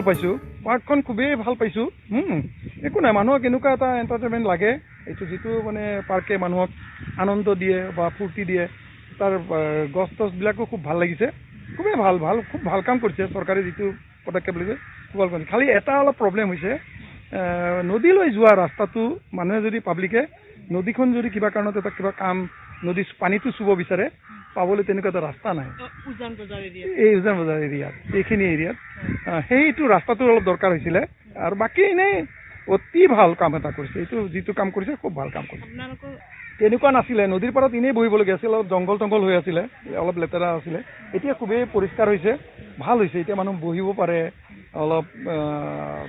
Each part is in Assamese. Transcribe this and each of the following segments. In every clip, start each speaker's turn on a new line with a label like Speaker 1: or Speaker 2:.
Speaker 1: পাইছোঁ পাৰ্কখন খুবেই ভাল পাইছোঁ একো নাই মানুহক এনেকুৱা এটা এণ্টাৰটেইনমেণ্ট লাগে এইটো যিটো মানে পাৰ্কে মানুহক আনন্দ দিয়ে বা ফূৰ্তি দিয়ে তাৰ গছ টছবিলাকো খুব ভাল লাগিছে খুবেই ভাল খুব ভাল কাম কৰিছে চৰকাৰে যিটো পদক্ষেপ লৈছে খুব ভাল কৰিছে খালি এটা অলপ প্ৰব্লেম হৈছে নদীলৈ যোৱা ৰাস্তাটো মানুহে যদি পাব্লিকে নদীখন যদি কিবা কাৰণত এটা কিবা কাম নদী পানীটো চুব বিচাৰে পাবলৈ তেনেকুৱা এটা ৰাস্তা নাই এই উজান বজাৰ এৰিয়াত এইখিনি এৰিয়াত সেইটো ৰাস্তাটো অলপ দৰকাৰ হৈছিলে আৰু বাকী এনেই অতি ভাল কাম এটা কৰিছে এইটো যিটো কাম কৰিছে খুব ভাল কাম কৰিছে তেনেকুৱা নাছিলে নদীৰ পাৰত এনেই বহিবলগীয়া আছিল অলপ জংঘল হৈ আছিলে অলপ লেতেৰা আছিলে এতিয়া খুবেই পৰিষ্কাৰ হৈছে ভাল হৈছে এতিয়া মানুহ বহিব পাৰে অলপ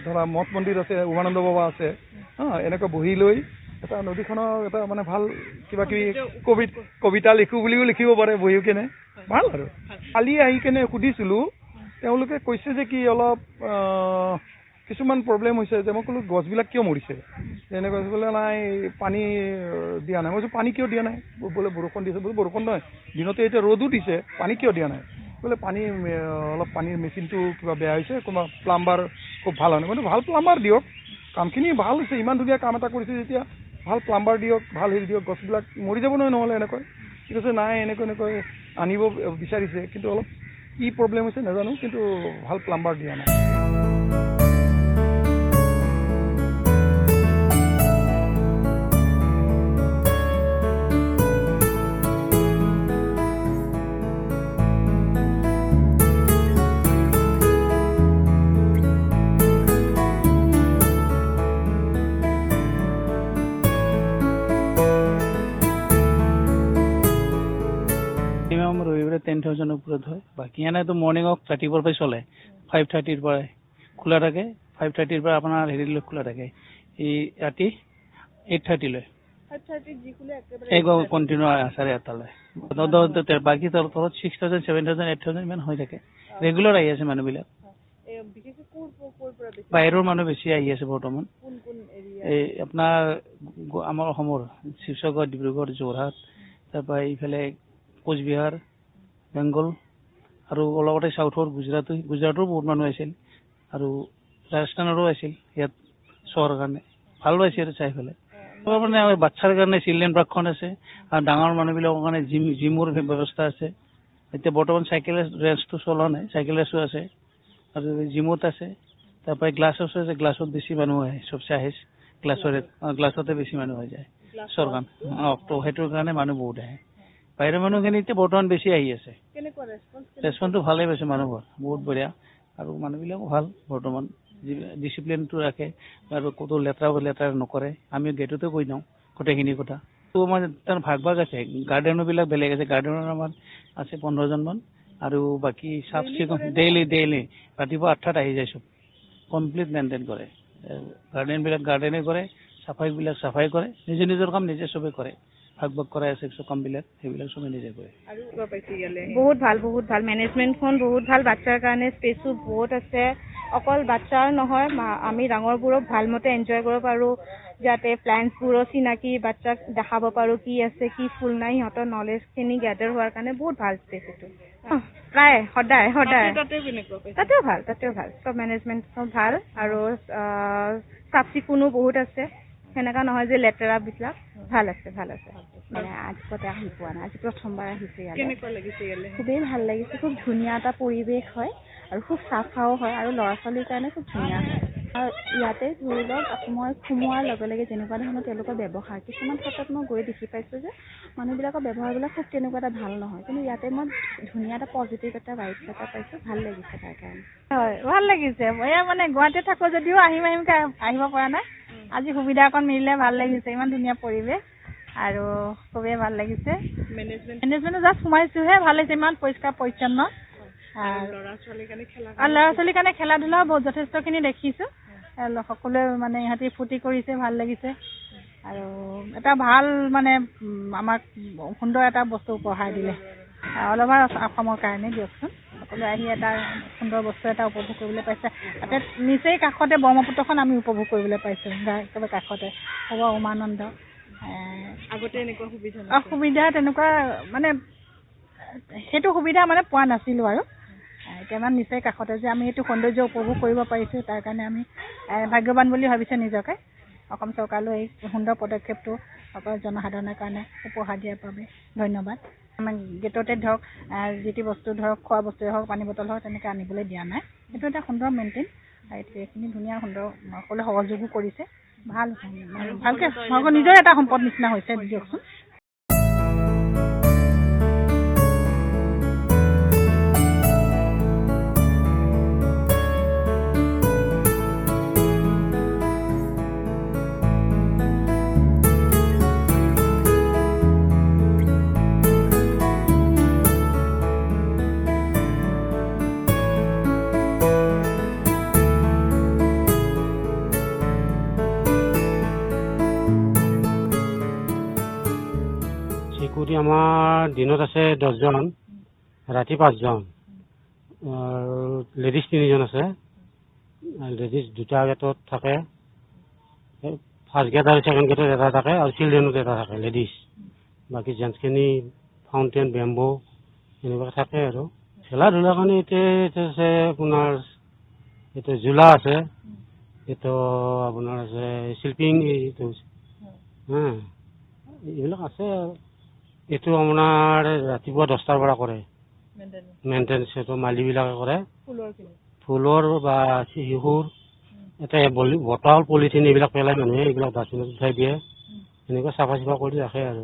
Speaker 1: ধৰা মঠ মন্দিৰ আছে উমানন্দ বাবা আছে এনেকুৱা বহি লৈ এটা নদীখনৰ এটা মানে ভাল কিবা কিবি কবিতা লিখো বুলিও লিখিব পাৰে বহি কেনে ভাল আৰু কালি আহি কেনে সুধিছিলোঁ তেওঁলোকে কৈছে যে কি অলপ কিছুমান প্ৰব্লেম হৈছে যে মই ক'লো গছবিলাক কিয় মৰিছে এনেকৈ বোলে নাই পানী দিয়া নাই মই কৈছোঁ পানী কিয় দিয়া নাই বোলে বৰষুণ দিছে বোলে বৰষুণ নহয় দিনতে এতিয়া ৰ'দো দিছে পানী কিয় দিয়া নাই বোলে পানী অলপ পানীৰ মেচিনটো কিবা বেয়া হৈছে কোনোবা প্লাম্বাৰ খুব ভাল হয় মানে ভাল প্লাম্বাৰ দিয়ক কামখিনি ভাল হৈছে ইমান ধুনীয়া কাম এটা কৰিছে যেতিয়া ভাল প্লাম্বাৰ দিয়ক ভাল হেৰি দিয়ক গছবিলাক মৰি যাব নহয় নহ'লে এনেকৈ ঠিক আছে নাই এনেকৈ আনিব বিচাৰিছে কিন্তু অলপ কি প্ৰব্লেম হৈছে নাজানো কিন্তু ভাল প্লাম্বাৰ দিয়া নাই
Speaker 2: ৰবিবাৰে 10,000 ওপৰত হয় বাকী এনেতো মৰ্ণিং ৱাক ৰাতিপুৱাৰ পৰাই চলে 5:30 পৰা খোলা থাকে 5:30 পৰা আপোনাৰ হেৰিলৈ খোলা থাকে এই ৰাতি 8:30 লৈ 5:30 যিকোনো একেবাৰে কণ্টিনিউ 8:30 বাকী তলত 6,000 7,000 8,000 ইমান হৈ থাকে ৰেগুলাৰ আহি আছে মানুহবিলাক বাহিৰৰ মানুহ বেছি আহি আছে বৰ্তমান এই আপোনাৰ আমাৰ অসমৰ শিৱসাগৰ ডিব্ৰুগড় যোৰহাট তাৰপৰা এইফালে কোচবিহাৰ বেংগল আৰু অলপতে চাউথৰ গুজৰাটৰ বহুত মানুহ আছিল আৰু ৰাজস্থানৰো আছিল ইয়াত চোৱাৰ কাৰণে ভাল পাইছে আৰু চাই পেলাই মানে বাচ্ছাৰ কাৰণে চিলড্ৰেন পাৰ্কখন আছে আৰু ডাঙৰ মানুহবিলাকৰ কাৰণে জিমৰ ব্যৱস্থা আছে এতিয়া বৰ্তমান চাইকেল ৰেচটো চলা নাই চাইকেল ৰেচো আছে আৰু জিমত আছে তাৰপৰা গ্লাছ হাউচ আছে গ্লাছত বেছি মানুহ আহে চবচে আহে গ্লাছতে বেছি মানুহ হৈ যায় চৰকাৰ তো সেইটোৰ কাৰণে মানুহ বহুত আহে বাহিৰৰ মানুহখিনি এতিয়া বৰ্তমান বেছি আহি আছে ৰেচপন্সটো ভালেই পাইছে মানুহৰ বহুত বঢ়িয়া আৰু মানুহবিলাকো ভাল বৰ্তমান ডিচিপ্লিনটো ৰাখে আৰু ক'তো লেতেৰা নকৰে আমি গেটতে কৈ দিওঁ গোটেইখিনি কথা তো আমাৰ তাৰ ভাগ আছে গাৰ্ডেনবিলাক বেলেগ আছে গাৰ্ডেনৰ আমাৰ আছে 15জন মান আৰু বাকী চাফ চিকুণ ডেইলি ৰাতিপুৱা 8টাত আহি যায় চব কমপ্লিট মেইনটেইন কৰে গাৰ্ডেনবিলাক গাৰ্ডেনে কৰে চাফাইবিলাক চাফাই কৰে নিজৰ কাম নিজে চবে কৰে ভাগ কৰাই আছে কামবিলাক সেইবিলাক চবে নিজে কৰে
Speaker 3: বহুত ভাল মেনেজমেণ্টখন বহুত ভাল বাচ্চাৰ কাৰণে স্পেচো বহুত আছে অকল বাচ্চাৰ নহয় আমি ডাঙৰবোৰক ভালমতে এনজয় কৰিব পাৰোঁ যাতে প্লেণ্টছবোৰৰ চিনাকি বাচ্চাক দেখাব পাৰোঁ কি আছে কি ফুল নাই সিহঁতৰ নলেজখিনি গেডাৰ হোৱাৰ কাৰণে বহুত ভাল স্পেচ এইটো প্ৰায় সদায় তাতেও ভাল চব মেনেজমেণ্ট ভাল আৰু চাফ চিকুণো বহুত আছে সেনেকা নহয় যে লেতেৰাবিলাক ভাল আছে মানে আগতে আহি পোৱা নাই আজি প্ৰথমবাৰ আহিছে ইয়ালৈ খুবেই ভাল লাগিছে খুব ধুনীয়া এটা পৰিৱেশ হয় আৰু খুব চাফাও হয় আৰু ল'ৰা ছোৱালীৰ কাৰণে খুব ধুনীয়া হয় আৰু ইয়াতে ধৰি লওক মই সোমোৱাৰ লগে লগে যেনেকুৱা ধৰণৰ তেওঁলোকৰ ব্যৱহাৰ কিছুমান ক্ষেত্ৰত মই গৈ দেখি পাইছোঁ যে মানুহবিলাকৰ ব্যৱহাৰবিলাক খুব তেনেকুৱা এটা ভাল নহয় কিন্তু ইয়াতে মই ধুনীয়া এটা পজিটিভ এটা ভাইবছ এটা পাইছোঁ ভাল লাগিছে তাৰ কাৰণে হয় ভাল লাগিছে মই মানে গুৱাহাটীত থাকোঁ যদিও আহিব পৰা নাই আজি সুবিধা অকণ মিলিলে ভাল লাগিছে ইমান ধুনীয়া পৰিৱেশ আৰু খুবেই ভাল লাগিছে মেনেজমেণ্টত জাষ্ট সোমাইছোঁহে ভাল লাগিছে ইমান পৰিষ্কাৰ পৰিচ্ছন্ন ল'ৰা ছোৱালীৰ কাৰণে খেলা ধূলাও বহুত যথেষ্টখিনি দেখিছোঁ সকলোৱে মানে ইহঁতি ফূৰ্তি কৰিছে ভাল লাগিছে আৰু এটা ভাল মানে আমাক সুন্দৰ এটা বস্তু উপহাৰ দিলে অলপমান অসমৰ কাৰণে দিয়কচোন সকলোৱে আহি এটা সুন্দৰ বস্তু এটা উপভোগ কৰিবলৈ পাইছে তাতে নিচেই কাষতে ব্ৰহ্মপুত্ৰখন আমি উপভোগ কৰিবলৈ পাইছোঁ একেবাৰে কাষতে হ'ব উমানন্দ আগতে এনেকুৱা সুবিধা তেনেকুৱা মানে সেইটো সুবিধা মানে পোৱা নাছিলোঁ আৰু
Speaker 4: এতিয়া আমাৰ নিচেই কাষতে যে আমি এইটো সৌন্দৰ্য উপভোগ কৰিব পাৰিছোঁ, তাৰ কাৰণে আমি ভাগ্যৱান বুলি ভাবিছোঁ নিজকে। অসম চৰকাৰলৈ এই সুন্দৰ পদক্ষেপটো সকলো জনসাধাৰণৰ কাৰণে উপহাৰ দিয়াৰ বাবে ধন্যবাদ। আমাৰ গেটতে ধৰক যি টি বস্তু ধৰক খোৱা বস্তুৱে হওক, পানী বটল হওক, তেনেকৈ আনিবলৈ দিয়া নাই। সেইটো এটা সুন্দৰ মেইনটেইন, এইখিনি ধুনীয়া সুন্দৰ সকলোৱে সহযোগো কৰিছে। ভাল ভালকৈ নিজৰ এটা সম্পদ নিচিনা হৈছে দিয়কচোন।
Speaker 5: চিকিউৰিটি আমাৰ দিনত আছে 10জন, ৰাতি 5জন, আৰু লেডিজ 3জন আছে। লেডিজ 2টা গেটত থাকে, ফাৰ্ষ্ট গেট আৰু ছেকেণ্ড গেটত এটা থাকে, আৰু চিলড্ৰেনত এটা থাকে লেডিজ। বাকী জেণ্টছখিনি ফাউণ্টেন, বেম্বো এনেকুৱা থাকে। আৰু খেলা ধূলাৰ কাৰণে এতিয়া আছে আপোনাৰ এইটো জোলা আছে, এইটো আপোনাৰ আছে শিল্পিং, এইটো এইবিলাক আছে। আৰু এইটো আপোনাৰ ৰাতিপুৱা 10টাৰ পৰা কৰে মেইনটেনেঞ্চ, এইটো মালিবিলাকে কৰে। ফুলৰ বা শিশুৰ এটা বটল, পলিথিন এইবিলাক পেলাই মানুহে এইবিলাক ডাষ্টবিনত উঠাই দিয়ে, এনেকুৱা চাফা চাফা কৰি ৰাখে আৰু।